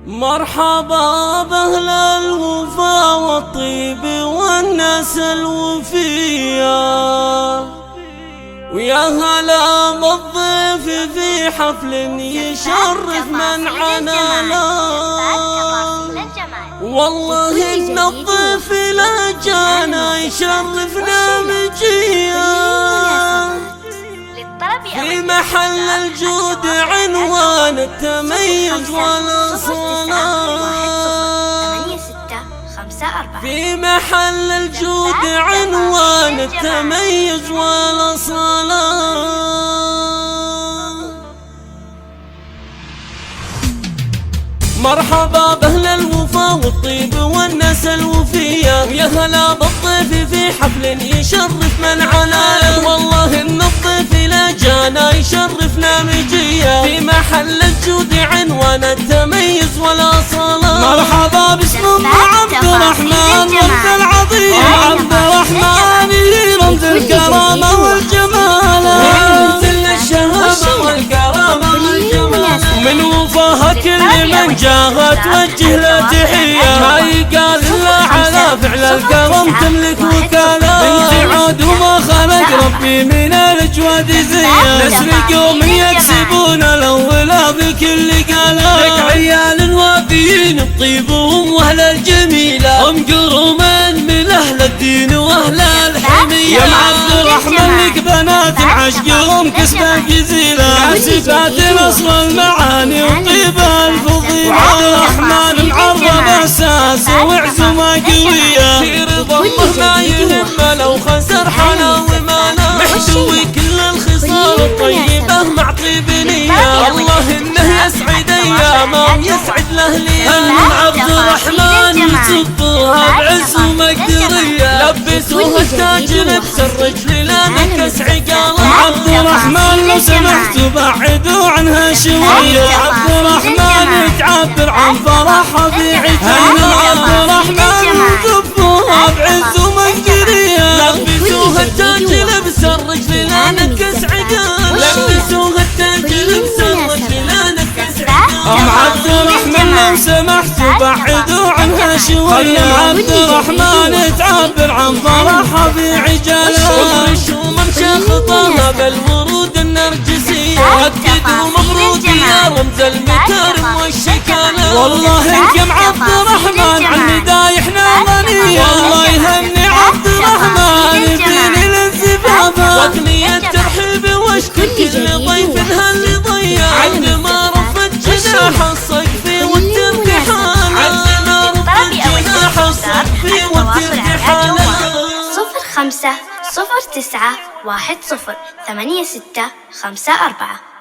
مرحبا بأهل الوفا والطيب والناس الوفية، ويا هلا بالضيف في حفل يشرف من عنانا. والله إن الضيف لا جانا يشرفنا مجيا، في محل الجود عنوان التميز والأصالة. في محل الجود عنوان التميز والأصالة. مرحبا بأهل الوفا والطيب والناس الوفية، ويا هلا بالضيف في حفل يشرف من عنانا. والله إن الضيف لا جانا يشرفنا مجيا، في محل الجود عنوان التميز والأصالة. مرحبا باسم أم عبد الرحمن رمز العظيم، عبد الرحمن رمز الكرامة والجمال، رمز الشهامة والكرامة والجمال. من وفاها كل من جاها توجه له تحية، ما يقال إلا على فعل الكرم تملك وكالة. بنت عود وما خلق ربي من الأجواد زيها، نسل قوم يكسبون الأولى بكل قالة. لك عيال وافيين الطيبهم وأهل الجميلة، هم قرومين من أهل الدين وأهل الحمية. يا عبد الرحمن لك بنات عشقهم كسبة جزيلة، صفات نصر المعاني وطيب الفضيلة. عبد الرحمن معرب أساس وعزمة قوية، في رضا الله ما يهم لو خسر حلاوة ماله، محتوي كل الخصال الطيبة مع طيب نية. الله إنه يسعد أيامه ويسعد الأهلية، عبد الرحمن يصفوها بعز ومقدرية، لبسوها التاج لبس الرجل لا نكس عقاله. عبد الرحمن لو سمحتوا بعدوا عنها شوية، عبد الرحمن تعبر عن فرحها في عيدها. عبد الرحمن يصفوها بعز ومقدرية، لبسوها التاج لبس الرجل لا نكس عقاله، لبسوها التاج لبس الرجل لا نكس عقاله. أم عبد الرحمن لو سمحتوا بعدوا عنها شوية، عبد الرحمن تعبر عن فرحها في عجالها. الشوم ممشى خطاها بالورود النرجسية، أكدوا مبروك يا رمز المكارم والشكالة. والله انك يا عبد الرحمن عن ندايحنا غنية، والله يهني عبد الرحمن فيني الانزفافة، وثنية ترحيب واشكر كل ضيف هاللي ضيع، عندما رفت جناح الصيف والترك حاله، عندما رفت جناح الصيف والترك حاله. 05 09 10 86 54